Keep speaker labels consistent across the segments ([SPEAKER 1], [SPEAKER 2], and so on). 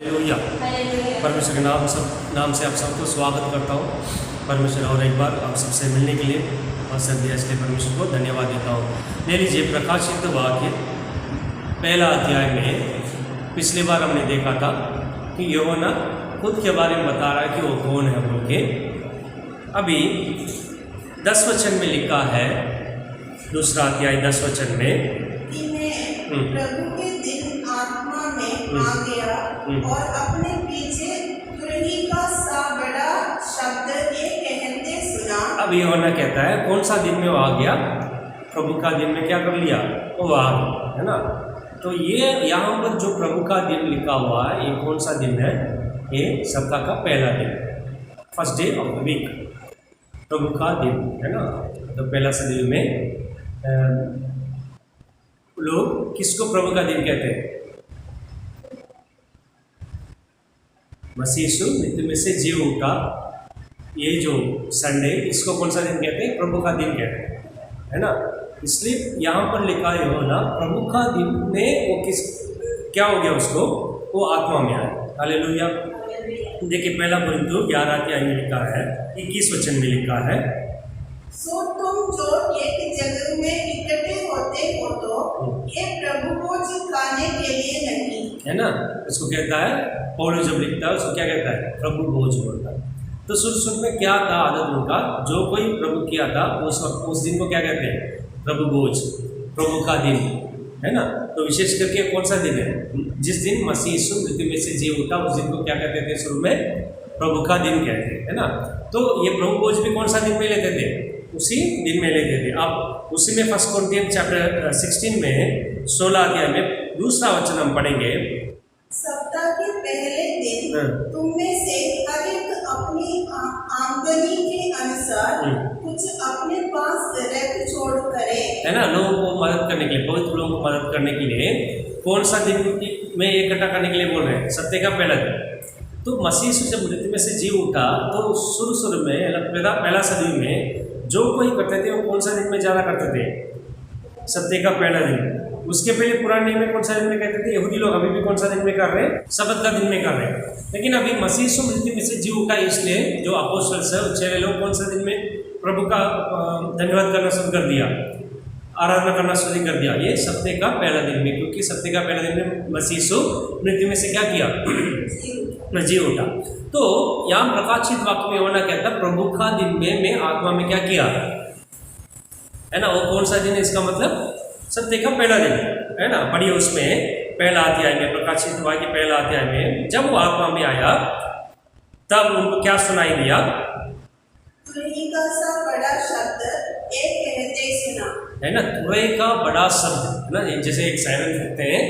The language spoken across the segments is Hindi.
[SPEAKER 1] हालेलुया। परमेश्वर के नाम से आप सबको स्वागत करता हूँ। परमेश्वर और एक बार आप सबसे मिलने के लिए अवसर दिया, इसलिए परमेश्वर को धन्यवाद देता हूँ। ले लीजिए प्रकाशित वाक्य पहला अध्याय में पिछली बार हमने देखा था कि यूहन्ना खुद के बारे में बता रहा है कि वो कौन है बोल के। अभी 10 वचन में लिखा है, दूसरा अध्याय 10 वचन में,
[SPEAKER 2] प्रभु के दिन आत्मा में आ गया और अपने पीछे तुरही का सा बड़ा शब्द एक कहते सुना।
[SPEAKER 1] अब यूहन्ना कहता है कौन सा दिन में वो आ गया, प्रभु का दिन में क्या कर लिया, वो आ गया, है ना। तो ये यहाँ पर जो प्रभु का दिन लिखा हुआ है, ये कौन सा दिन है, ये सप्ताह का पहला दिन, first day of the week, प्रभु का दिन, है ना। तो पहला दिन में लोग किसको प्रभु का दिन कहते हैं? मसीह यीशु मृत्यु में से जी उठा, ये जो संडे, इसको कौन सा दिन कहते हैं? प्रभु का दिन कहते हैं, है ना। इसलिए यहाँ पर लिखा है ना, प्रभु का दिन में वो क्या हो गया उसको, वो आत्मा में आया। हालेलुया। देखिए पहला कोरिन्थियों 11 अध्याय में लिखा है, 21 वचन में लिखा है,
[SPEAKER 2] सो तुम जो एक जगह में इकट्ठे होते हो तो ये प्रभु को खाने के लिए नहीं,
[SPEAKER 1] है ना। उसको कहता है, पौलुस जब लिखता है उसको क्या कहता है? प्रभु भोज बोलता है। तो शुरू में क्या था आदत उनका, जो कोई प्रभु किया था उस दिन को क्या कहते हैं? प्रभु भोज, प्रभु का दिन, है ना। तो विशेष करके कौन सा दिन है? जिस दिन मसीह यीशु मृत्यु में से जी उठा, उस दिन को क्या कहते थे? शुरू में प्रभु का दिन कहते हैं, है ना। तो ये प्रभु भोज भी कौन सा दिन में लेते थे? उसी दिन में लेते थे। अब उसी में 1 कोरिन्थियंस चैप्टर 16 में 16 अध्याय में दूसरा वचन हम पढ़ेंगे।
[SPEAKER 2] सप्ताह के पहले दिन तुम में से हर एक अपनी आमदनी के अनुसार कुछ अपने पास रख छोड़ करे, है
[SPEAKER 1] ना। लोगों को मदद करने के लिए, पवित्र लोगों को मदद करने के लिए कौन सा दिन में इकट्ठा करने के लिए बोल रहे हैं? सप्ताह का पहला दिन। तो मसीह यीशु जब मृत्यु में से जी उठा, तो शुरू में पहला सदी में जो कोई करते थे वो कौन सा दिन में ज़्यादा करते थे? सप्ताह का पहला दिन। उसके पहले पुराने में कौन सा दिन में कहते थे? यहूदी लोग अभी भी कौन सा दिन में कर रहे हैं? सब्त का दिन में कर रहे हैं। लेकिन अभी मसीह यीशु मृत्यु में से जी उठा, इसलिए जो अपोस्टल्स है, चेले लोग कौन सा दिन में प्रभु का धन्यवाद करना शुरू कर दिया, आराधना करना शुरू कर दिया? ये सप्ताह का पहला दिन में, क्योंकि सप्ताह का पहला दिन में मसीह यीशु मृत्यु में से क्या किया? जी उठा। तो यहाँ प्रकाशित वाक्य में होना कहता है, प्रभु का दिन में मैं आत्मा में क्या किया, है ना। वो कौन सा दिन है? इसका मतलब सप्ताह का पहला दिन, है ना। पढ़िए उसमें पहला अध्याय में, प्रकाशित वाक्य पहला अध्याय में, जब वो आत्मा में आया तब उनको क्या सुनाई दिया?
[SPEAKER 2] तुरही का सा बड़ा शब्द एक कहते सुना, है
[SPEAKER 1] ना। तुरही का बड़ा शब्द, है ना। जैसे एक सायरन कहते हैं,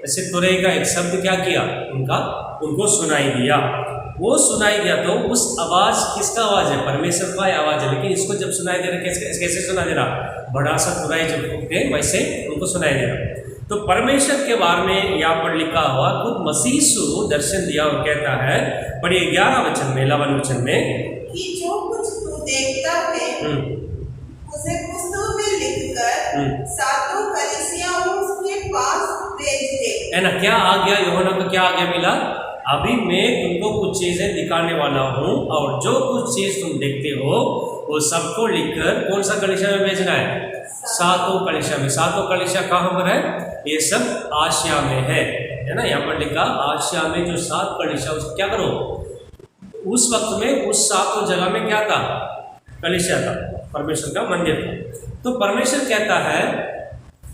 [SPEAKER 1] ऐसे तुरही का एक शब्द क्या किया? उनको सुनाई दिया। वो सुनाई दिया तो उस आवाज़, किसका आवाज़ है? परमेश्वर का आवाज़ है। लेकिन इसको जब सुनाई दे रहा, कैसे सुनाई दे रहा? बड़ा सा तुरही जब फूकते वैसे उनको सुनाई दे रहा। तो परमेश्वर के बारे में यहाँ पर लिखा हुआ, खुद मसीह यीशु दर्शन दिया और कहता है, पढ़िए 11 वचन में, 11 वचन में,
[SPEAKER 2] कि जो कुछ तू देखता है उसे पुस्तक में लिखकर सातों कलीसियाओं के पास भेज दे,
[SPEAKER 1] है ना। क्या आ गया? यूहन्ना को क्या आ गया मिला? अभी मैं तुमको कुछ चीज़ें दिखाने वाला हूँ, और जो कुछ चीज़ तुम देखते हो वो सबको लिखकर कौन सा कलीसिया में भेजना है? सातों कलीसिया में। सातों कलीसिया कहाँ पर है? ये सब आसिया में है ना। यहाँ पर लिखा आसिया में जो 7 कलीसिया, उसको क्या करो? उस वक्त में उस सातों जगह में क्या था? कलीसिया था, परमेश्वर का मंदिर था। तो परमेश्वर कहता है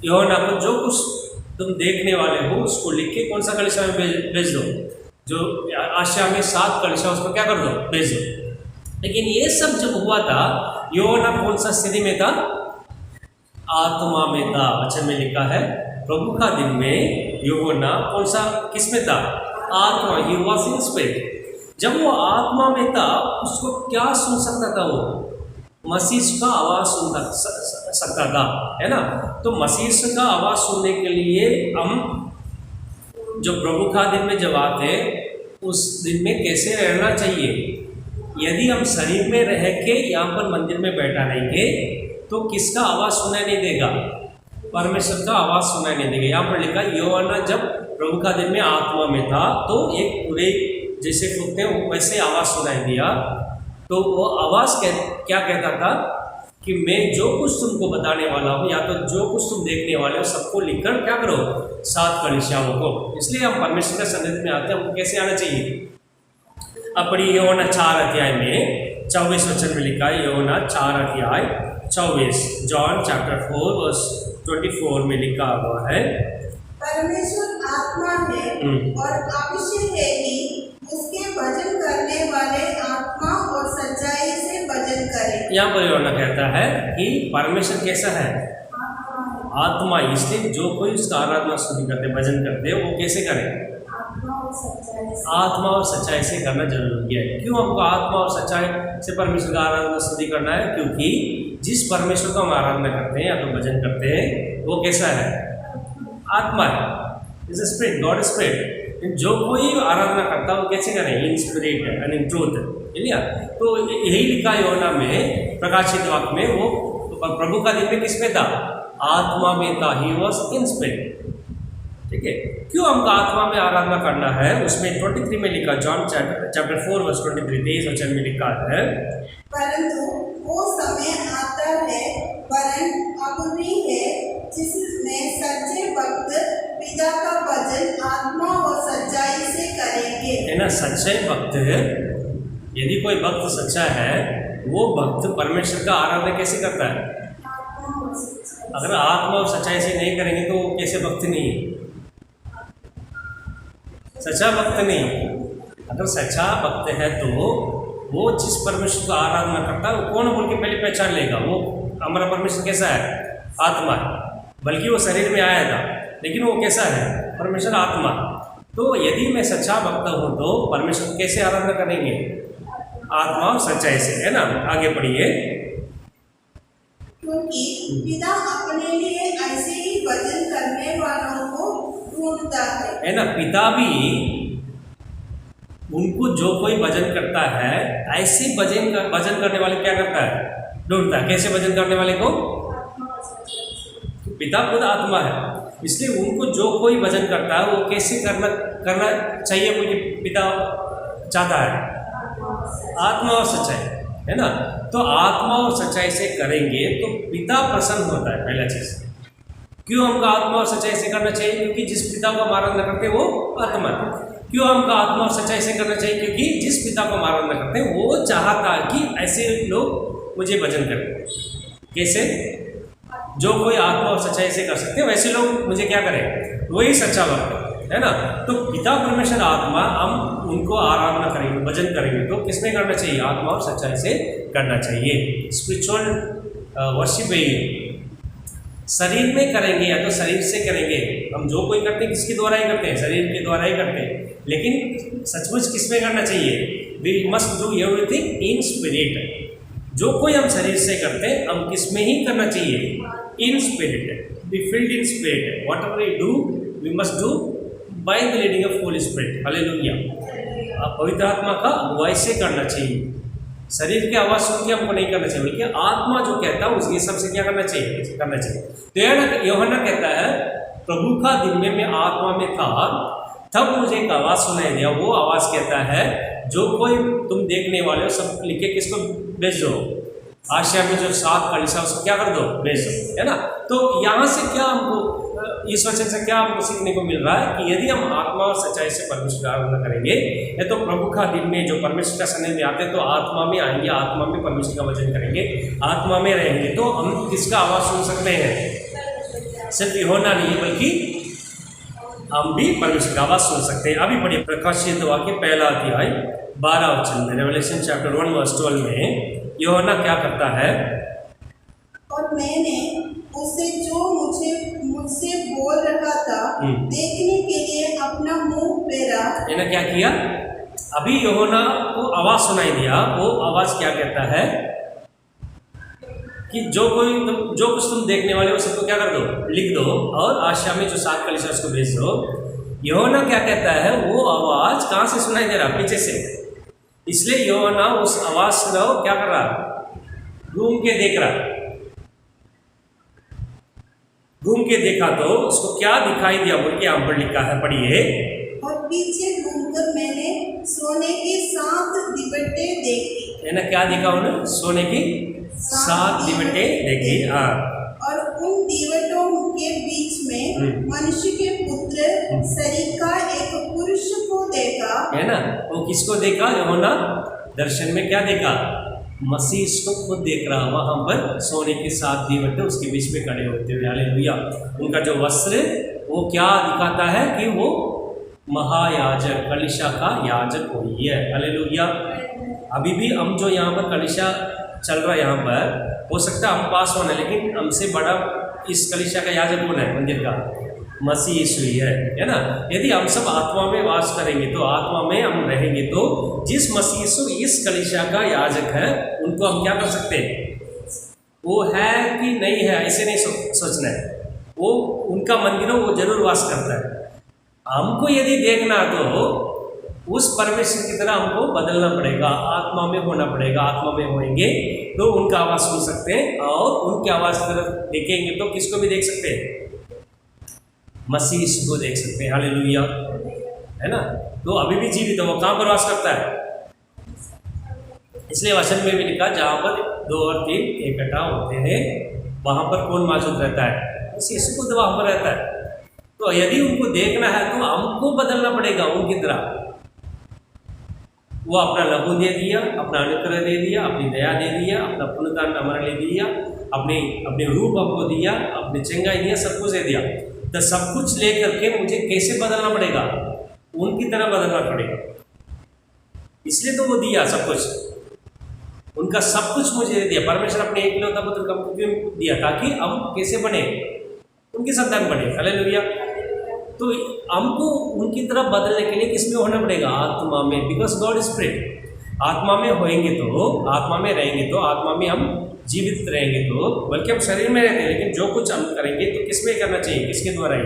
[SPEAKER 1] यूहन्ना को, जो कुछ तुम देखने वाले हो उसको लिख के कौन सा कलीसिया में भेज दो। जो आसिया में 7 कलीसिया, उसको क्या कर दो? भेज दो। लेकिन ये सब जब हुआ था, यूहन्ना कौन सा स्थिति में था? आत्मा में था। वचन में लिखा है, प्रभु का दिन में यूहन्ना कौन सा, किस में था? आत्मा, ही वाज इन स्पिरिट। जब वो आत्मा में था, उसको क्या सुन सकता था? वो मसीह का आवाज़ सुन सकता था, है ना। तो मसीह का आवाज़ सुनने के लिए हम जो प्रभु का दिन में जब आते, उस दिन में कैसे रहना चाहिए? यदि हम शरीर में रह के यहाँ पर मंदिर में बैठा रहेंगे तो किसका आवाज़ सुनाई नहीं देगा? परमेश्वर का आवाज़ सुनाई नहीं देगा। यहाँ पर लिखा, यूहन्ना जब प्रभु का दिन में आत्मा में था, तो एक पूरे जैसे फूकते हैं वैसे आवाज़ सुनाई दिया। तो वो आवाज़ क्या कहता था कि मैं जो कुछ तुमको बताने वाला हूँ, या तो जो कुछ तुम देखने वाले हो, सबको लिखकर क्या करो, 7 कलीसियाओं को। इसलिए हम परमेश्वर के सन्निधि में आते हैं, हमको कैसे आना चाहिए। अब पढ़िए यूहन्ना 4 अध्याय में 24 वचन में लिखा है, यूहन्ना 4 अध्याय 24, जॉन चैप्टर 4 वर्स 24 में लिखा हुआ है,
[SPEAKER 2] परमेश्वर आत्मा है और अभिषेक है कि उसके भजन करने वाले आत्मा और सच्चाई से भजन करें। यहाँ पर यूहन्ना कहता है कि परमेश्वर कैसा है, आत्मा। इसलिए जो कोई उसका आराधना स्तुति करते, भजन करते, वो कैसे करें, आत्मा और सच्चाई से करना जरूरी है। क्यों हमको आत्मा और सच्चाई से परमेश्वर का आराधना स्तुति करना है? क्योंकि जिस परमेश्वर को हम आराधना करते हैं या तो भजन करते हैं, वो कैसा है, आत्मा है, is a spirit, God spirit. जो कोई आराधना करता है वो कैसे करें, in spirit and in truth, ठीक है। तो यही लिखा यूहन्ना में प्रकाशित वाक्य में, वो प्रभु का दिन में किस में था, आत्मा में था, ही वॉज इन स्पिरिट, ठीक है। क्यों हमको आत्मा में आराधना करना है? उसमें 23 में लिखा, जॉन चैप्टर 4 वर्स 23, 23 वचन में लिखा है, परंतु वो समय आता है, वरन अब भी है, जिसमें सच्चे भक्त पिता का भजन आत्मा और सच्चाई से करेंगे। है ना, सच्चे भक्त, यदि कोई भक्त सच्चा है, वो भक्त परमेश्वर का आराधना कैसे करता है? अगर आत्मा और सच्चाई से नहीं करेंगे तो वो कैसे भक्त नहीं है, सच्चा भक्त नहीं। अगर सच्चा भक्त है तो वो जिस परमेश्वर को आराधना करता है, वो कौन बोल के पहले पहचान लेगा, वो हमारा परमेश्वर कैसा है, आत्मा है। बल्कि वो शरीर में आया था, लेकिन वो कैसा है, परमेश्वर आत्मा। तो यदि मैं सच्चा भक्त हूँ तो परमेश्वर को कैसे आराधना करेंगे, आत्मा और सच्चाई से, है ना। आगे पढ़िए, क्योंकि पिता अपने लिए ऐसे ही भजन करने वालों को ढूंढता है ना। पिता भी उनको जो कोई भजन करता है, ऐसे भजन करने वाले क्या करता है, ढूंढता है। कैसे भजन करने वाले को, पिता खुद आत्मा है, इसलिए उनको जो कोई भजन करता है वो कैसे करना चाहिए, मुझे पिता चाहता है, आत्मा और सच्चाई, है ना। तो आत्मा और सच्चाई से करेंगे तो पिता प्रसन्न होता है, पहला चीज। क्यों हमको आत्मा और सच्चाई से करना चाहिए? क्योंकि जिस पिता को हम आराधना करते हैं वो आत्मा है। क्यों हमको आत्मा और सच्चाई से करना चाहिए? क्योंकि जिस पिता को हम आराधना करते हैं वो चाहता कि ऐसे लोग मुझे भजन करें। कैसे? जो कोई आत्मा और सच्चाई से कर सकते हैं वैसे लोग मुझे क्या करें, वही सच्चा भक्त, है ना। तो पिता परमेश्वर आत्मा, हम उनको आराधना करेंगे, भजन करेंगे तो किसमें करना चाहिए, आत्मा और सच्चाई से करना चाहिए। स्पिरिचुअल वर्शिप है, शरीर में करेंगे या तो शरीर से करेंगे। हम जो कोई करते हैं किसके द्वारा ही करते हैं, शरीर के द्वारा ही करते हैं। लेकिन सचमुच किसमें करना चाहिए, we must do everything in spirit. जो कोई हम शरीर से करते हैं हम किस में ही करना चाहिए, in spirit, be filled in spirit. Whatever we do we must do by the leading of Holy Spirit. Hallelujah. पवित्र आत्मा का अगुवाई से करना चाहिए। शरीर की आवाज़ सुन के हमको नहीं करना चाहिए, बल्कि आत्मा जो कहता है उसके सबसे क्या करना चाहिए, करना चाहिए। तो यूहन्ना कहता है, प्रभु का दिन में मैं आत्मा में था, तब मुझे एक आवाज़ सुनाई दिया। वो आवाज़ कहता है, जो कोई तुम देखने वाले हो सब लिख के किसको भेज दो, आशिया में जो 7 कलीसिया उसको क्या कर दो, भेज दो, है ना। तो यहाँ से क्या हमको, इस वचन से क्या हमको सीखने को मिल रहा है कि यदि हम आत्मा और सच्चाई से परमेश्वर का आराधना करेंगे, या तो प्रभु का दिन में जो परमेश्वर का सन्निधि में आते हैं तो आत्मा में आएंगे, आत्मा में परमेश्वर का भजन करेंगे, आत्मा में रहेंगे, तो हम किसका आवाज़ सुन सकते हैं। सिर्फ यूहन्ना नहीं बल्कि हम भी परमेश्वर का आवाज़ सुन सकते हैं। अभी पढ़िए प्रकाशित वाक्य 1 अध्याय 12 वचन में, रेवलेशन चैप्टर 1 वर्स 12 में यूहन्ना क्या करता है, और मैंने उसे जो मुझसे बोल रहा था देखने के लिए अपना मुंह फेरा। इन्हें क्या किया, अभी यूहन्ना को आवाज़ सुनाई दिया। वो आवाज़ क्या कहता है कि जो कुछ तुम देखने वाले हो सबको क्या कर दो, लिख दो, और आशिया में जो 7 कलीसिया उसको भेज दो। यूहन्ना क्या कहता है, वो आवाज़ कहाँ से सुनाई दे रहा, पीछे से। इसलिए यूहन्ना उस आवाज़ से क्या कर रहा, घूम के देख रहा।
[SPEAKER 1] घूम के देखा तो उसको क्या दिखाई दिया बोल के यहाँ पर लिखा है, पढ़िए।
[SPEAKER 3] और पीछे घूमकर मैंने सोने के 7 दिवटे देखी।
[SPEAKER 1] है ना, क्या देखा उन्होंने? सोने की 7 दिवटे देखी। हाँ,
[SPEAKER 3] और उन दिवटों के बीच में मनुष्य के पुत्र सरीका एक पुरुष को देखा।
[SPEAKER 1] है ना, वो किसको देखा? यूहन्ना दर्शन में क्या देखा? मसीह इसको खुद देख रहा, वहां पर सोने के 7 दीवटे उसके बीच में खड़े होते हुए। हालेलुया। उनका जो वस्त्र वो क्या दिखाता है कि वो महायाजक, कलीसिया का याजक वही है। हालेलुया। अभी भी हम जो यहाँ पर कलीसिया चल रहा है, यहाँ पर हो सकता है हम पास होना, लेकिन हमसे बड़ा इस कलीसिया का याजक कौन है? मंदिर का मसीह यीशु ही है ना। यदि हम सब आत्मा में वास करेंगे तो, आत्मा में हम रहेंगे तो, जिस मसीह यीशु इस कलीसिया का याजक है उनको हम क्या कर सकते हैं? वो है कि नहीं है ऐसे नहीं सोचना है। वो उनका मंदिर हो, वो जरूर वास करता है। हमको यदि देखना तो उस परमेश्वर की तरह हमको बदलना पड़ेगा, आत्मा में होना पड़ेगा। आत्मा में होंगे तो उनका आवाज़ सुन सकते हैं, और उनकी आवाज़ की तरफ देखेंगे तो किसको भी देख सकते हैं? मसीह को देख सकते हैं। हालेलुया, है ना। तो अभी भी जीवित है, वो कहाँ पर वास करता है? इसलिए वचन में भी लिखा, जहाँ पर 2 और 3 इकट्ठा होते हैं वहाँ पर कौन मौजूद रहता है? मसीह यीशु खुद वहाँ पर रहता है। तो यदि उनको देखना है तो हमको बदलना पड़ेगा उनकी तरह। वो अपना लहू दे दिया, अपना अनुग्रह दे दिया, अपनी दया दे दिया, अपना पुनरुत्थान हमारे लिए दिया, अपने रूप हमको दिया, अपनी चंगाई दिया, सब कुछ दे दिया। तो सब कुछ लेकर के मुझे कैसे बदलना पड़ेगा? उनकी तरह बदलना पड़ेगा। इसलिए तो वो दिया सब कुछ, उनका सब कुछ मुझे दे दिया। परमेश्वर अपने एकलौता पुत्र को हमको क्यों दिया? ताकि हम कैसे बने? उनकी संतान बने। हालेलुया। तो हमको उनकी तरफ बदलने के लिए किसमें होना पड़ेगा? आत्मा में। Because God is spirit. आत्मा में होएंगे तो, आत्मा में रहेंगे तो, आत्मा में हम जीवित रहेंगे तो, बल्कि हम शरीर में रहते हैं, लेकिन जो कुछ हम करेंगे तो किसमें करना चाहिए? किसके द्वारा ही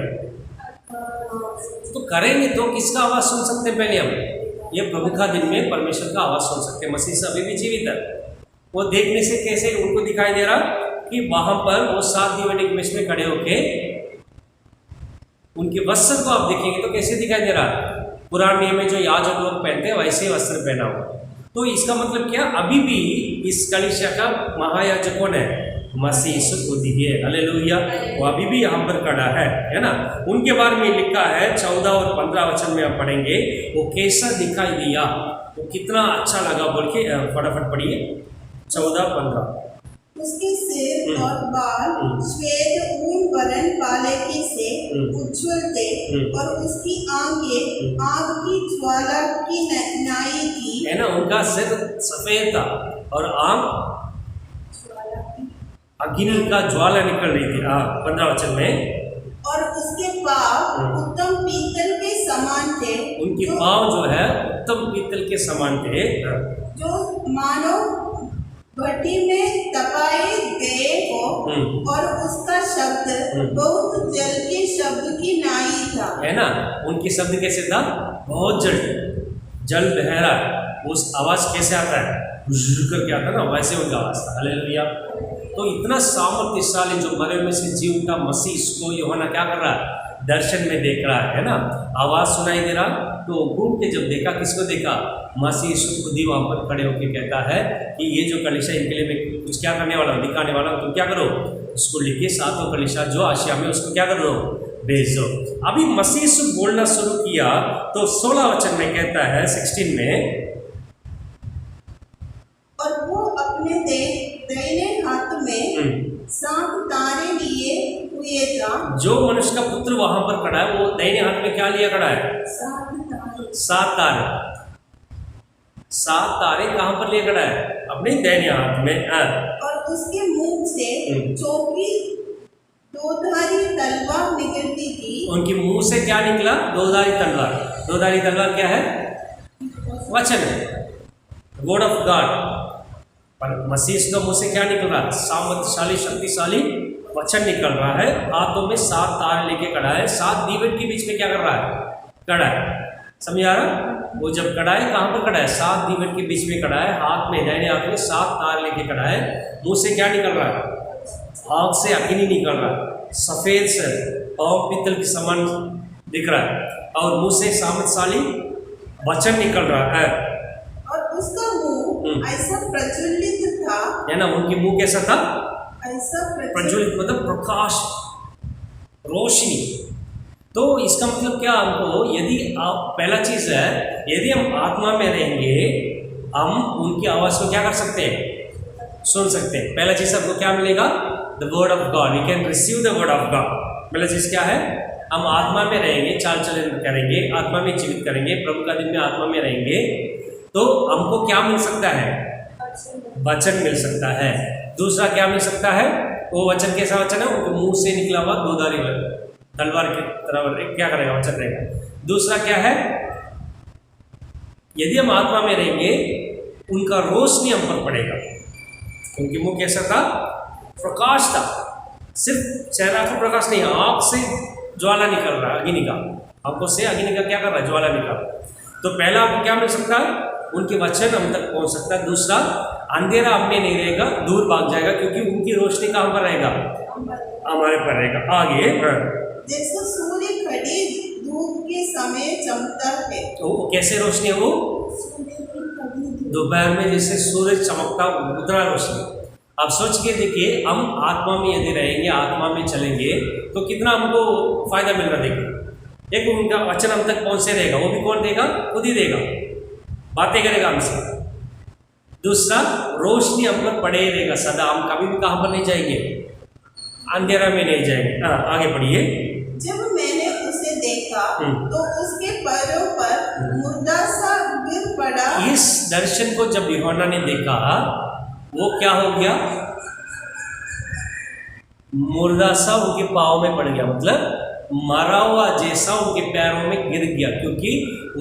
[SPEAKER 1] तो करेंगे तो किसका आवाज़ सुन सकते हैं? पहले हम ये प्रभु का दिन में परमेश्वर का आवाज़ सुन सकते हैं। मसीह से अभी भी जीवित है। वो देखने से कैसे उनको दिखाई दे रहा कि वहाँ पर वो 7 दीवटे के बीच में खड़े होके उनके वस्त्र को आप देखेंगे तो कैसे दिखाई दे रहा? पुराने नियम में जो याजक लोग पहनते हैं वैसे वस्त्र पहना हुआ। तो इसका मतलब क्या? अभी भी इस कलीसिया का महायाजक कौन है? मसीह यीशु खुद ही है। हालेलुया। वो अभी भी यहाँ पर खड़ा है ना। उनके बारे में लिखा है 14 और 15 वचन में आप पढ़ेंगे, वो कैसा दिखाई दिया, वो कितना अच्छा लगा बोल के फटाफट पढ़िए 14-15।
[SPEAKER 3] उसके सिर और बाल श्वेत ऊन वरण पालेकी से उज्ज्वल थे, और उसकी आंखें आग की ज्वाला की नाई थी।
[SPEAKER 1] है ना, उनका सिर सफेद था और आंख अग्नि का ज्वाला निकल रही थी। 15 वचन में।
[SPEAKER 3] और उसके पाँव उत्तम पीतल के समान थे।
[SPEAKER 1] उनके पाँव जो है उत्तम पीतल के समान थे,
[SPEAKER 3] जो मानो भट्टी में तपाए गए हो, और उसका शब्द बहुत जल के शब्द की नाई था।
[SPEAKER 1] है ना, उनके शब्द कैसे था? बहुत जल बह रहा है। उस आवाज़ कैसे आता है? करके आता है ना, वैसे उनका आवाज़ था। हालेलुया। तो इतना सामर्थ्यशाली जो मरे में से जी उठा मसीह, इसको यूहन्ना क्या कर रहा है? दर्शन में देख रहा है ना। आवाज़ सुनाई दे रहा, तो घूम के जब देखा, किसको देखा? मसीह यीशु खुद ही वहाँ पर खड़े होकर कहता है कि ये जो कलीसिया, इनके लिए मैं कुछ क्या करने वाला हूँ, दिखाने वाला हूँ। तुम क्या करो? उसको लिखिए 7 कलीसिया जो आशिया में, उसको क्या करो? भेज दो। अभी मसीह यीशु बोलना शुरू किया तो 16 वचन में कहता है 16 में,
[SPEAKER 3] और वो अपने दाहिने हाथ में 7 तारे लिए हुए था।
[SPEAKER 1] जो मनुष्य का पुत्र वहां पर खड़ा है वो दाहिने हाथ में क्या लिया खड़ा है? 7 तारे। 7 तारे कहाँ पर लिए खड़ा है? अपने दाहिने हाथ में।
[SPEAKER 3] और उसके मुंह से चौकी 2धारी तलवार निकलती थी।
[SPEAKER 1] उनके मुंह से क्या निकला? 2धारी तलवार। 2धारी तलवार क्या है? वचन है, वर्ड ऑफ गॉड। पर मसीह का मुंह से क्या निकल रहा है? सामर्थ्यशाली शक्तिशाली वचन निकल रहा है। हाथों में 7 तारे लेके खड़ा है। 7 दीवट के बीच में क्या कर रहा है? खड़ा है। समझ आ रहा? वो जब खड़ा है, कहाँ पर खड़ा है? 7 दीवट के बीच में खड़ा है। हाथ में, दाहिने हाथ में 7 तार लेके खड़ा है। मुंह से क्या निकल रहा है? आग से अग्नि निकल रहा है।
[SPEAKER 2] सफेद से और पीतल के समान दिख रहा है और मुंह से सामर्थशाली वचन निकल रहा है,
[SPEAKER 3] और उसका मुंह ऐसा प्रज्वलित था,
[SPEAKER 2] है ना। उनकी मुंह कैसा था?
[SPEAKER 3] ऐसा
[SPEAKER 2] प्रज्वलित मतलब प्रकाश, रोशनी। तो इसका मतलब क्या, हमको यदि आप पहला चीज है, यदि हम आत्मा में रहेंगे हम उनकी आवाज को क्या कर सकते हैं? सुन सकते हैं। पहला चीज आपको क्या मिलेगा? The word of God, we can receive the word of God. पहला चीज क्या है? हम आत्मा में रहेंगे, चाल चलन करेंगे, आत्मा में जीवित करेंगे, प्रभु का दिन में आत्मा में रहेंगे तो हमको क्या मिल सकता है? वचन मिल सकता है। दूसरा क्या मिल सकता है? वो वचन कैसा वचन है? उनके मुंह से निकला हुआ दोधारी तलवार की तरह क्या करेगा? वचन रहेगा। दूसरा क्या है? यदि हम आत्मा में रहेंगे उनका रोशनी हम पर पड़ेगा। उनकी मुंह कैसा था? प्रकाश था। सिर्फ चेहरा का प्रकाश नहीं, आंख से ज्वाला निकल रहा है, अग्नि का। आंखों से अग्नि का क्या कर रहा है? ज्वाला निकल रहा है। तो पहला आपको क्या मिल सकता है? उनके वचन हम तक पहुंच सकता है। दूसरा, अंधेरा हम में नहीं रहेगा, दूर भाग जाएगा, क्योंकि उनकी रोशनी कहाँ पर रहेगा? हमारे पर रहेगा। आगे
[SPEAKER 3] जैसे सूर्य खड़ी धूप के समय चमकता है।
[SPEAKER 2] तो कैसे रोशनी है वो? दोपहर में जैसे सूरज चमकता उतना रोशनी। आप सोच के देखिए, हम आत्मा में यदि रहेंगे, आत्मा में चलेंगे तो कितना हमको फायदा मिल रहा। देखिए, एक उनका वचन हम तक पहुंचे रहेगा, वो भी कौन देगा? खुद ही देगा, बातें करेगा हमसे। दूसरा, रोशनी हम पर पड़े रहेगा सदा, हम कभी भी कहाँ पर नहीं जाएंगे? अंधेरा में नहीं जाएंगे। हाँ, आगे बढ़िए।
[SPEAKER 3] जब मैंने उसे देखा तो उसके पैरों पर मुर्दा सा गिर पड़ा।
[SPEAKER 2] इस दर्शन को जब यूहन्ना ने देखा, वो क्या हो गया? मुर्दा सा उनके पाँव में पड़ गया, मतलब मरा हुआ जैसा उनके पैरों में गिर गया, क्योंकि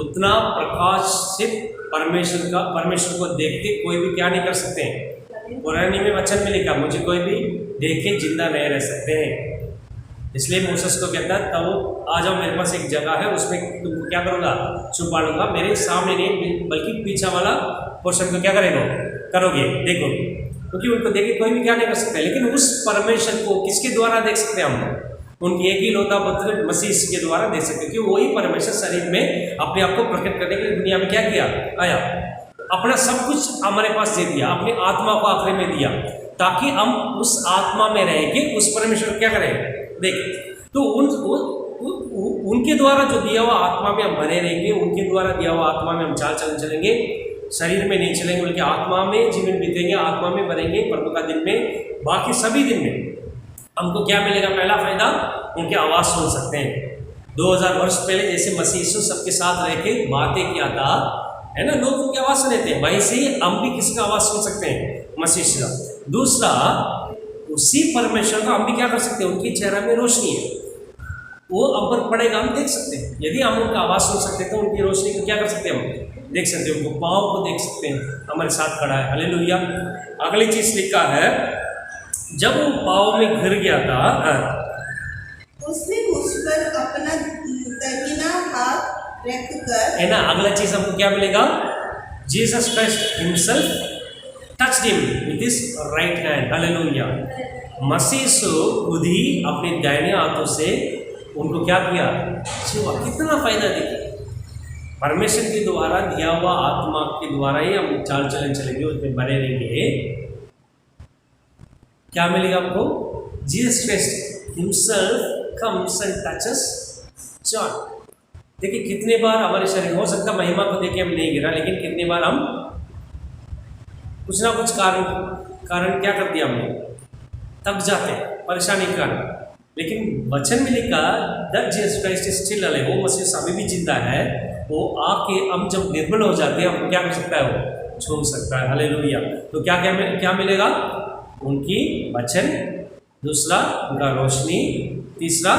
[SPEAKER 2] उतना प्रकाश से परमेश्वर को देखते कोई भी क्या नहीं कर सकते हैं। पुरानी में वचन में लिखा, मुझे कोई भी देखे जिंदा नहीं रह सकते हैं। इसलिए मूसस को कहता है, तब आ जाओ, मेरे पास एक जगह है, उसमें तुमको क्या करूँगा? छुपा लूँगा। मेरे सामने नहीं बल्कि पीछा वाला पोर्शन को क्या करोगे? देखो, क्योंकि उनको देखे कोई भी क्या नहीं कर सकता। लेकिन उस परमेश्वर को किसके द्वारा देख सकते हैं हम? उनकी एक ही लौता पुत्र मसीह के द्वारा देख सकते हैं, क्योंकि वही परमेश्वर शरीर में अपने आप को प्रकट करने के लिए दुनिया में क्या किया? आया, अपना सब कुछ हमारे पास दे दिया, अपनी आत्मा को आखिरी में दिया, ताकि हम उस आत्मा में रहेंगे, उस परमेश्वर को क्या करें? देखें। तो उनके द्वारा जो दिया हुआ आत्मा में हम बने रहेंगे, उनके द्वारा दिया हुआ आत्मा में हम चाल चलन चलेंगे, शरीर में नहीं चलेंगे, उनके आत्मा में जीवन बीतेंगे, आत्मा में बनेंगे प्रभु का दिन में। बाकी सभी दिन में हमको क्या मिलेगा? पहला फायदा, उनकी आवाज़ सुन सकते हैं। 2000 वर्ष पहले जैसे मसीह यीशु सबके साथ रह के बातें किया था, है ना, लोग उनकी आवाज़ सुनते हैं, वहीं से हम भी किसी का आवाज़ सुन सकते हैं, मसीह से। दूसरा, उसी परमेश्वर का हम भी क्या कर सकते हैं? उनकी चेहरा में रोशनी है, वो हम पर पड़ेगा, हम देख सकते हैं। यदि हम उनका आवाज़ सुन सकते हैं तो उनकी रोशनी को क्या कर सकते हैं? हम देख सकते हैं, उनको पाँव को देख सकते हैं, हमारे साथ खड़ा है। हालेलुया। अगली चीज लिखा है, जब वो पाँव में गिर गया था,
[SPEAKER 3] उसने मुझ पर अपना दाहिना हाथ रखकर,
[SPEAKER 2] है ना। अगला चीज हमको क्या मिलेगा? Jesus Christ himself touched him with his right hand. Hallelujah. मसीह यीशु खुद ही अपने दाहिने हाथों से उनको क्या किया? छुआ। कितना फायदा देखिए, परमेश्वर के द्वारा दिया हुआ आत्मा के द्वारा ही हम चाल चलन चलेंगे, उसमें बने रहेंगे। क्या मिलेगा आपको? Jesus Christ himself comes and touches John. देखिए कितने बार हमारे शरीर, हो सकता महिमा को देखे हम नहीं गिरा, लेकिन कितनी बार हम कुछ ना कुछ कारण क्या कर दिया हमने? थक जाते हैं, परेशानी के कारण। लेकिन वचन में लिखा that Jesus Christ is still alive, वो मसीह अभी भी जिंदा है। वो आके हम जब निर्बल हो जाते हैं, हमको क्या कर सकता है? वो छू सकता है। हालेलुया। तो क्या मिलेगा? उनकी वचन, दूसरा उनका रोशनी, तीसरा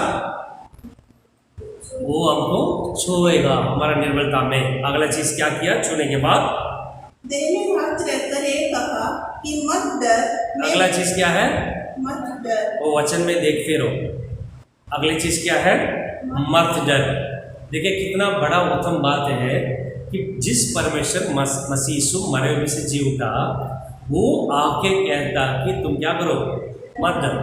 [SPEAKER 2] वो हमको छुएगा हमारा निर्बलता में। अगला चीज क्या किया? छूने के बाद
[SPEAKER 3] दाहिने हाथ रखकर ये कहा कि मत डर।
[SPEAKER 2] अगला चीज क्या है?
[SPEAKER 3] मत डर।
[SPEAKER 2] वो वचन में देखते रहो। अगली चीज क्या है? मत डर। देखिए कितना बड़ा उत्तम बात है कि जिस परमेश्वर मसीह यीशु मरे हुए से जी उठा, वो आके कहता कि तुम क्या करो? मत डरो।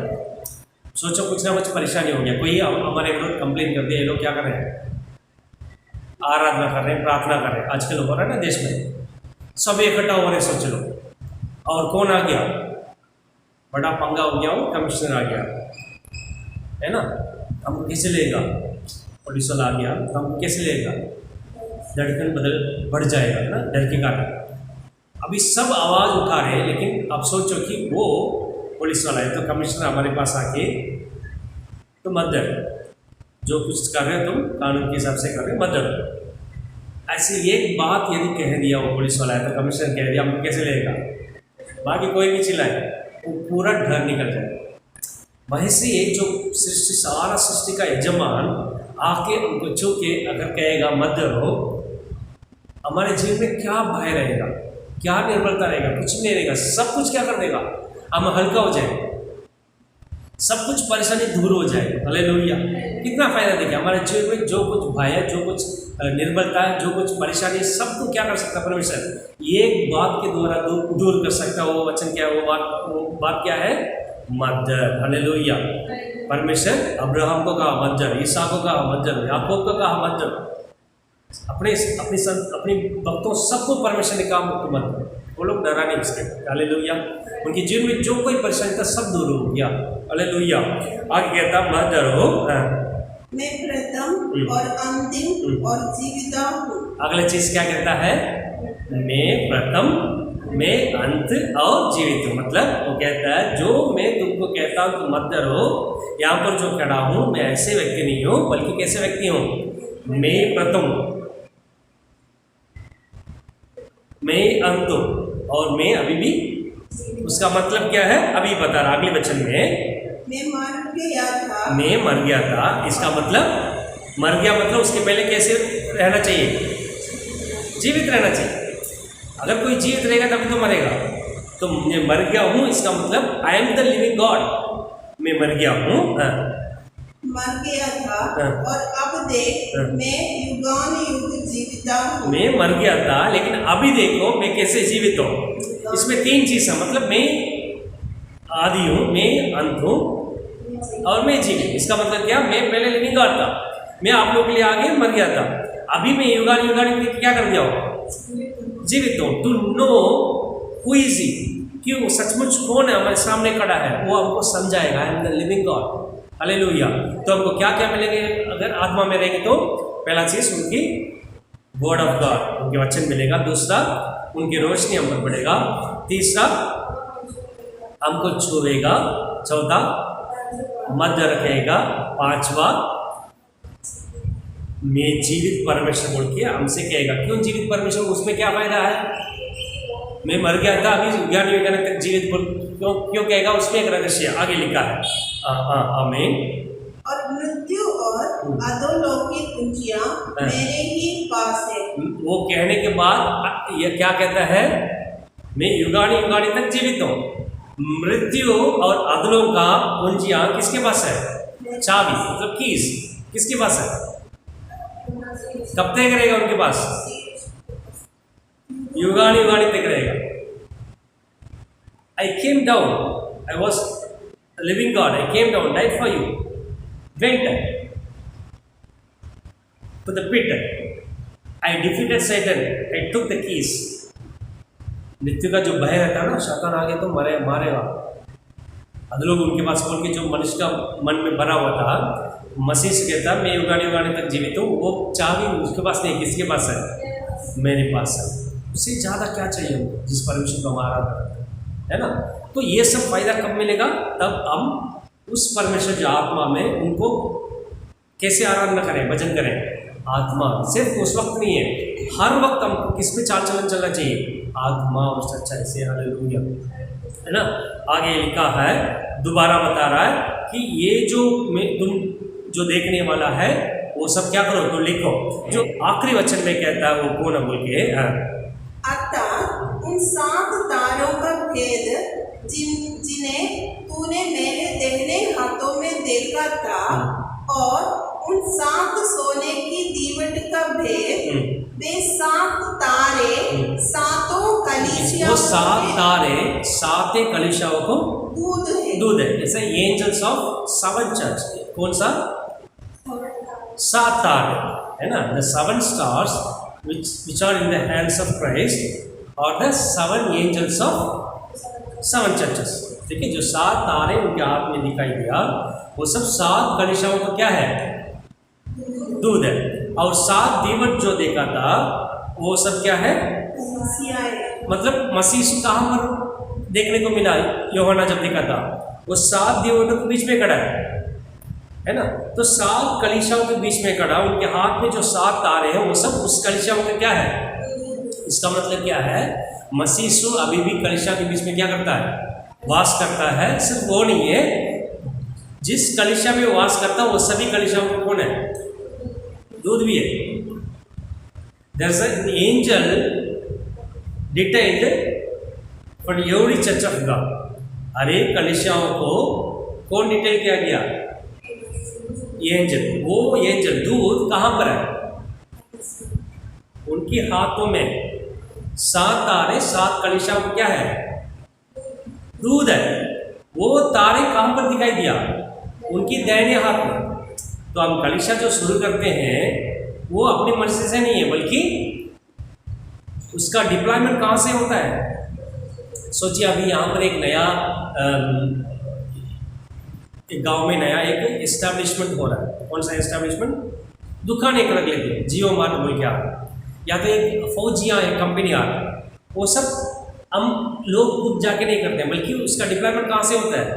[SPEAKER 2] सोचो कुछ ना कुछ परेशानी हो गया, कोई हमारे विरोध कंप्लेन कर दिया, ये लोग क्या कर रहे हैं, आराधना कर रहे हैं, प्रार्थना कर रहे हैं, आजकल हो रहा है ना देश में, सब इकट्ठा हो रहे हैं, सोच लो। और कौन आ गया, बड़ा पंगा हो गया, वो कमिश्नर आ गया, है ना, हमको कैसे लेगा, पुलिस वाला आ गया तो हमको कैसे लेगा, धड़कन बढ़ जाएगा, है ना, डर के कारण। अभी सब आवाज़ उठा रहे हैं, लेकिन अब सोचो कि वो पुलिस वाला है तो कमिश्नर हमारे पास आके तो मत डरो, जो कुछ कर रहे हो तुम कानून के हिसाब से कर रहे हो, मत डरो। ऐसी एक बात यदि कह दिया वो पुलिस वाला है तो कमिश्नर कह दिया, हमको कैसे लेगा, बाकी कोई भी चिल्लाए वो पूरा डर निकल जाए। वहीं से एक जो सृष्टि, सारा सृष्टि का यजमान आके उनको छू के अगर कहेगा मत डरो, हमारे जीवन में क्या भय रहेगा, क्या निर्भरता रहेगा, कुछ नहीं रहेगा, सब कुछ क्या कर देगा, हम हल्का हो जाए, सब कुछ परेशानी दूर हो जाए। हालेलुया। कितना फायदा देखिए हमारे जीवन में, जो कुछ भय है, जो कुछ निर्बलता है, जो कुछ परेशानी, सबको क्या कर सकता है परमेश्वर, एक बात के द्वारा दूर कर सकता है। वो वचन क्या है, वो बात क्या है, मत डर। हालेलुया। परमेश्वर अब्राहम को कहा मत डर, ईसा को कहा मत डर, याकूब को कहा मत डर, अपने भक्तों सबको परमेश्वर ने कहा मत डर, वो लोग डरा नहीं उसके। हालेलुया। उनके जीवन में जो कोई परेशानी था सब दूर हो गया। हालेलुया। आगे कहता मत डरो,
[SPEAKER 3] मैं प्रथम और अंतिम और जीविता हूँ।
[SPEAKER 2] अगला चीज क्या कहता है, मैं प्रथम, मैं अंत और जीवित हूँ। मतलब वो कहता है जो मैं तुमको कहता हूँ तुम मत डरो, यहाँ पर जो खड़ा हूँ मैं ऐसे व्यक्ति नहीं हूँ, बल्कि कैसे व्यक्ति हूँ, मैं प्रथम, मैं अंत और मैं अभी भी। उसका मतलब क्या है, अभी बता रहा अगले वचन में,
[SPEAKER 3] मैं मर गया था,
[SPEAKER 2] मैं मर गया था। इसका मतलब मर गया मतलब उसके पहले कैसे रहना चाहिए, जीवित रहना चाहिए। अगर कोई जीवित रहेगा तभी तो मरेगा। तो मैं मर गया हूँ, इसका मतलब आई एम द लिविंग गॉड, मैं मर गया हूँ।
[SPEAKER 3] मर गया था और अब देख मैं युगानुयुग जीविता हूँ।
[SPEAKER 2] मैं मर गया था लेकिन अभी देखो मैं कैसे जीवित हूँ। इसमें तीन चीज है, मतलब मैं आदि हूँ, मैं अंत हूँ और मैं जीवित। इसका मतलब क्या, मैं पहले लिविंग गॉड था, मैं आप लोगों के लिए आगे मर गया था, अभी मैं युगानुयुग क्या कर दिया हूँ, जीवित हूँ। To know who is he, क्यों सचमुच कौन है हमारे सामने खड़ा है, वो हमको समझाएगा। I am the living God. Hallelujah. तो हमको क्या क्या मिलेंगे अगर आत्मा में रहेंगे, तो पहला चीज उनकी वर्ड ऑफ गॉड, उनके वचन मिलेगा। दूसरा उनकी रोशनी हम पर पड़ेगा। तीसरा हमको छुएगा। चौथा मध्य रखेगा। पांचवा मैं जीवित परमेश्वर बोल के हमसे कहेगा। क्यों जीवित परमेश्वर, उसमें क्या फायदा है, मैं मर गया था अभी ज्ञान विज्ञान तक जीवित बोल क्यों कहेगा, उसमें एक रहस्य आगे लिखा है। आमीन।
[SPEAKER 3] और मृत्यु और अधोलोक की कुंजियां मेरे ही पास है।
[SPEAKER 2] वो कहने के बाद ये क्या कहता है, मैं युगानी तक जीवित हूँ। मृत्यु और अधोलोक का कुंजियां किसके पास है, चाबी मतलब कीज किसके पास है, कब तक रहेगा उनके पास, युगानी तक रहेगा। I came down, I was a living God, I came down, died for you, went to the pit, I defeated Satan, I took the keys. मृत्यु का जो भय रहता है ना, शैतान आगे तो मारेगा। अधोलोक उनके पास बोल के जो मनुष्य का मन में बना हुआ था, मसीह से कहता मैं युगानी तक जीवित हूँ, वो चाबी उसके पास नहीं, किसके पास है, मेरे पास है। उससे ज़्यादा क्या चाहिए हमको, जिस परमेश्वर को हम आराधना करते हैं, है ना। तो ये सब फायदा कब मिलेगा, तब हम उस परमेश्वर जो आत्मा में, उनको कैसे आराधना करें, भजन करें। आत्मा सिर्फ उस वक्त नहीं है, हर वक्त हमको किस पे चाल चलन चलना चाहिए, आत्मा और सच्चाई से। हालेलुया, है ना। आगे लिखा है, दोबारा बता रहा है कि ये जो तुम जो देखने वाला है वो सब क्या करो, तो लिखो। जो आखिरी वचन में कहता है वो कौन है बोल के,
[SPEAKER 3] अर्थात उन 7 तारों का भेद जिन्हें तूने मेरे दाहिने हाथों में देखा था, और उन 7 सोने की दीवट का भेद, वे 7 तारे 7 कलीसिया
[SPEAKER 2] वो सात तारे सात कलिसियाओं को
[SPEAKER 3] दूध है।
[SPEAKER 2] दूध है। जैसे एंजल्स ऑफ सेवन चर्च, कौन सा? सात तारे है ना, the seven stars which are in the hands of Christ or the seven angels of seven churches। ठीक है, जो सात तारे उनके हाथ में दिखाई दिया वो सब सात कलिसियाओं का क्या है? दूध है। और सात दीवट जो देखा था वो सब क्या है?
[SPEAKER 3] मसीहा है।
[SPEAKER 2] मतलब मसीह यीशु कहाँ पर देखने को मिला? यूहन्ना जब देखा था वो सात दीवटों के बीच में खड़ा है ना। तो सात कलीसियाओं के बीच में खड़ा, उनके हाथ में जो सात तारे हैं वो सब उस कलीसियाओं का क्या है? इसका मतलब क्या है? मसीह यीशु अभी भी कलीसिया के बीच में क्या करता है? वास करता है। सिर्फ वो नहीं है, जिस कलीसिया में वास करता है वो सभी कलीसियाओं को कौन है? दूध भी है। There's an angel detailed for every church of God। हर एक कलीसियाओं को कौन डिटेल किया गया? एंजल। वो एंजल दूध कहाँ पर है? उनके हाथों में सात तारे, सात कलीसियाओं को क्या है? दूध है। वो तारे कहाँ पर दिखाई दिया? उनकी दाहिने हाथ में। तो हम कलीसिया जो शुरू करते हैं वो अपनी मर्जी से नहीं है, बल्कि उसका डिप्लॉयमेंट कहाँ से होता है? सोचिए अभी यहाँ पर एक नया एक गांव में नया एक एस्टैब्लिशमेंट हो रहा है। कौन सा एस्टैब्लिशमेंट? दुकान एक रख लेते हैं, जियो मार्ट बोल के आ रहा है, या तो एक फौजियाँ एक कंपनी आ रहा है। वो सब हम लोग खुद जाके नहीं करते हैं, बल्कि उसका डिप्लॉयमेंट कहाँ से होता है?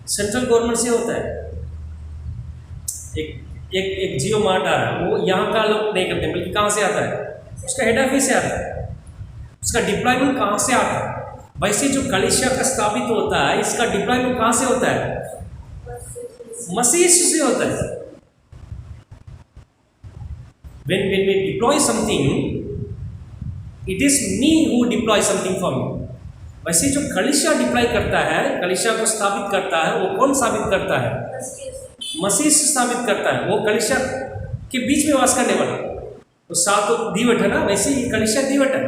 [SPEAKER 2] सेंट्रल गवर्नमेंट से होता है। एक जियो मार्ट आ रहा है, वो यहाँ का लोग नहीं करते, बल्कि कहाँ से आता है? उसका हेड ऑफिस से आता है। उसका डिप्लॉयमेंट कहाँ से आता है? वैसे जो कलीसिया का स्थापित होता है, इसका डिप्लॉयमेंट कहाँ से होता है? मसीह से होता है। When we deploy something, it is me who deploy something for me। वैसे जो कलीसिया डिप्लॉय करता है, कलीसिया को स्थापित करता है, वो कौन स्थापित करता है? मसीह से स्थापित करता है। वो कलीसिया के बीच में वास करने वाला। तो सात दीवट है ना, वैसे ही कलीसिया दीवट है,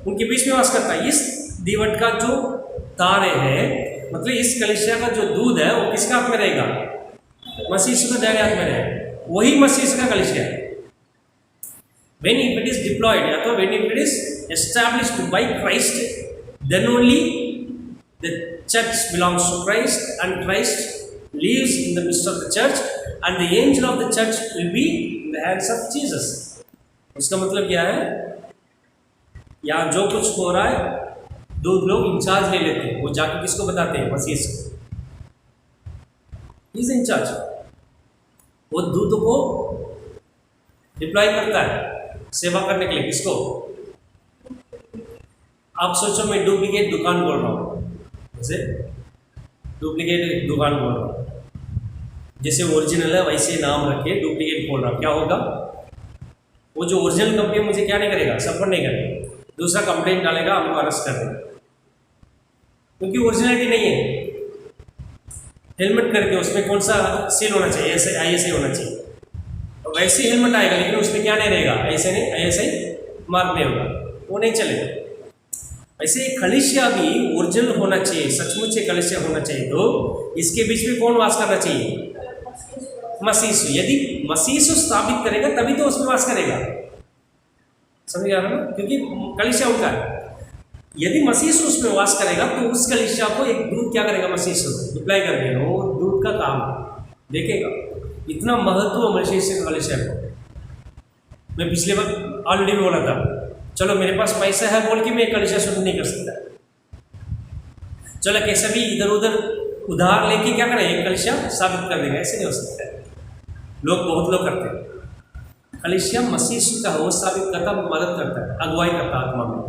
[SPEAKER 2] उनके बीच में वास करता है। इस दीवट का जो तारे है, मतलब इस कलीसिया का जो दूध है वो किसका हाथ में रहेगा? मसीह के दाहिने हाथ में रहेगा। वही मसीह का कलीसिया है। When it is deployed, या तो when it is established by Christ, then only the church belongs to Christ, and Christ lives in the midst of the church, and the angel of the church will be in the hands of Jesus। उसका मतलब क्या है? यहाँ जो कुछ हो रहा है दो लोग इंचार्ज ले लेते हैं, वो जाके किसको बताते हैं? मसीह को। He is in charge। वो दूध को डिप्लॉय करता है सेवा करने के लिए। किसको? आप सोचो मैं डुप्लीकेट दुकान बोल रहा हूँ, जैसे डुप्लीकेट दुकान बोल रहा हूँ, जैसे ओरिजिनल है वैसे नाम रखे डुप्लीकेट बोल रहा हूँ, क्या होगा? वो जो ओरिजिनल कंपनी मुझे क्या नहीं करेगा? सपोर्ट नहीं करेगा, दूसरा कंप्लेंट डालेगा, हमको अरेस्ट कर देगा, क्योंकि ओरिजिनलिटी नहीं है। हेलमेट करके उसमें कौन सा सील होना चाहिए? ऐसे ISI होना चाहिए। और वैसे हेलमेट आएगा, लेकिन उसमें क्या नहीं रहेगा? ऐसे नहीं, ISI मार्क नहीं होगा, वो नहीं चलेगा। ऐसे कलीसिया भी ओरिजिनल होना चाहिए, सचमुच कलीसिया होना चाहिए। तो इसके बीच में कौन वास करना चाहिए? मसीह। यदि मसीह स्थापित करेगा तभी तो उसमें वास करेगा। समझ आ रहा है ना? क्योंकि कलीसिया उनका है। यदि मसीह उसमें वास करेगा तो उस कलीसिया को एक दूध क्या करेगा? मसीह डिप्लाई कर देगा। वो दूध का काम देखेगा। इतना महत्व मसीह से कलीसिया को। मैं पिछले बार ऑलरेडी बोला था, चलो मेरे पास पैसा है बोल के मैं कलीसिया शुरू नहीं कर सकता। चलो कैसे भी इधर उधर उधार लेके क्या करें? एक कलीसिया साबित कर देगा, ऐसे नहीं हो सकता है। लोग बहुत लोग करते हैं। कलीसिया मसीह का हो साबित करता, मदद करता है, अगुवाई करता है, आत्मा में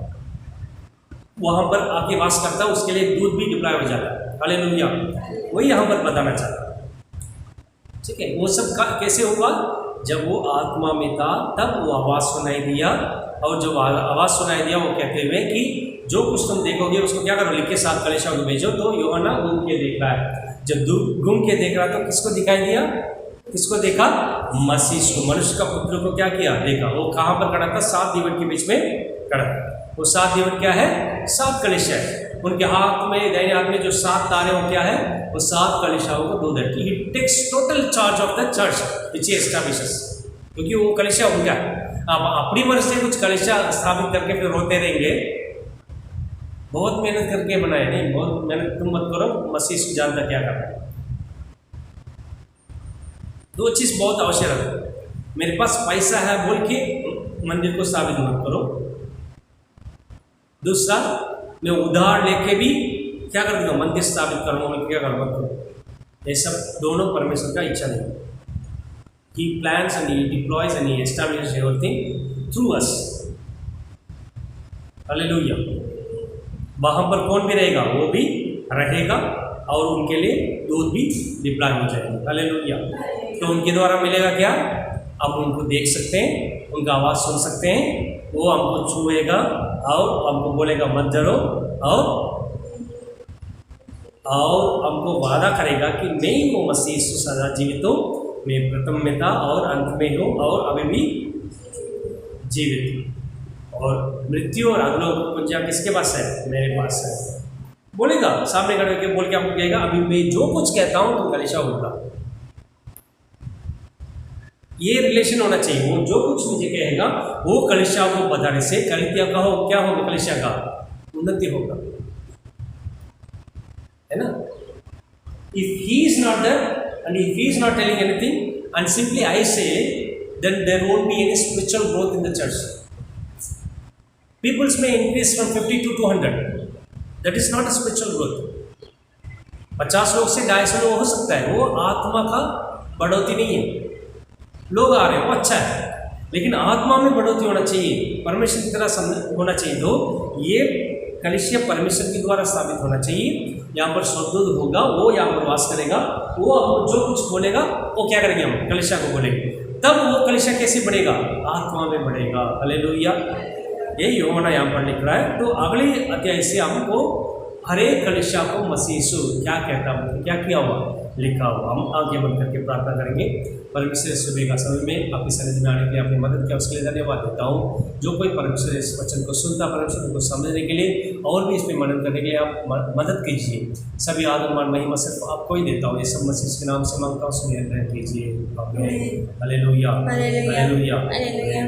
[SPEAKER 2] वहाँ पर आके वास करता है। उसके लिए दूध भी डिप्लॉय हो जाता है। हालेलुया। वही यहाँ पर बताना चाहता है। ठीक है, वो सब कैसे होगा? जब वो आत्मा में था तब वो आवाज़ सुनाई दिया, और जब आवाज़ सुनाई दिया वो कहते हुए कि जो कुछ तुम देखोगे उसको क्या करो? लिख के साथ कलीसियाओं को भेजो। तो यूहन्ना घूम के देख रहा है। जब घूम के देख रहा तो किसको दिखाई दिया? किसको देखा? मसीह को, मनुष्य का पुत्र को क्या किया? देखा। वो कहाँ पर खड़ा था? सात दीवट के बीच में खड़ा था। वो 7 दीवन क्या है? 7 कलीसिया है। उनके हाथ में दाहिने हाथ में जो 7 तारे वो क्या है? वो 7 कलीसियाओं को दूध है। He takes total charge of the church which he establishes, क्योंकि वो कलीसिया उनका है। आप अपनी मर्जी से कुछ कलीसिया स्थापित करके फिर रोते रहेंगे, बहुत मेहनत करके बनाए नहीं, बहुत मेहनत तुम मत करो, मसीह से जानता क्या करना है। 2 चीज़ बहुत आवश्यक है। मेरे पास पैसा है बोल के मंदिर को स्थापित मत करो। दूसरा, मैं उधार लेके भी क्या कर दूंगा, मंदिर स्थापित करूँगा बोल के क्या कर मत करो। ये सब दोनों परमेश्वर का इच्छा नहीं। He plans and he deploys and he establishes everything through us. Hallelujah. वहाँ पर कौन भी रहेगा? वो भी रहेगा और उनके लिए दूध भी डिप्लॉय हो जाएगा। हालेलुया। तो उनके द्वारा मिलेगा क्या? आप उनको देख सकते हैं, उनका आवाज़ सुन सकते हैं, वो हमको छुएगा और हमको बोलेगा मत डरो, और हमको वादा करेगा कि मैं ही वो मसीह यीशु सदा जीवित हूँ, मैं प्रथम में था और अंत में हूँ और अभी भी जीवित हूँ। और मृत्यु और अधोलोक कुंजा किसके पास है? मेरे पास है। बोलेगा सामने खड़े होकर, बोल के आपको कहेगा अभी मैं जो कुछ कहता हूँ तो कलीसिया होगा। ये रिलेशन होना चाहिए। वो जो कुछ मुझे कहेगा वो कलीसिया को बताने से कलीसिया का हो क्या होगा? कलीसिया का उन्नति होगा, है ना। If he is not there and if he is not telling anything and simply I say, then there won't be any spiritual growth in the church. Peoples may increase from 50 to 200. That is not a spiritual growth. 50 लोग से 250 लोग हो सकता है, वो आत्मा का बढ़ोतरी नहीं है। लोग आ रहे हैं वो अच्छा है, लेकिन आत्मा में बढ़ोतरी होना चाहिए, परमेश्वर की तरह होना चाहिए। तो ये कलीसिया परमेश्वर के द्वारा स्थापित होना चाहिए। यहाँ पर शुद्ध होगा, वो यहाँ पर वास करेगा, वो जो कुछ बोलेगा वो क्या करेंगे? हम कलीसिया को बोलेंगे, तब वो कलीसिया कैसे बढ़ेगा? आत्मा में बढ़ेगा। हालेलुया। ये यूहन्ना यहाँ पर लिख रहा है। तो अगले अध्याय से हमको हर एक कलीसिया को मसीह यीशु क्या कहता है, क्या किया हुआ, लिखा हुआ। हम आगे बढ़ करके प्रार्थना करेंगे। परमेश्वर सुबह का समय में आपकी सन्निधि में आने के लिए आपने मदद किया, उसके लिए धन्यवाद देता हूँ। जो कोई परमेश्वर इस वचन को सुनता, परमेश्वर को समझने के लिए और भी इसमें मनन करने के लिए आप मदद कीजिए। सभी आदर मान महिमा सिर्फ आपको ही देता हूँ। ये सब मसीह के नाम से मांगता हूँ, सुनिए कीजिए। आमीन। हालेलुया।
[SPEAKER 4] हालेलुया।
[SPEAKER 2] हालेलुया।
[SPEAKER 4] हालेलुया।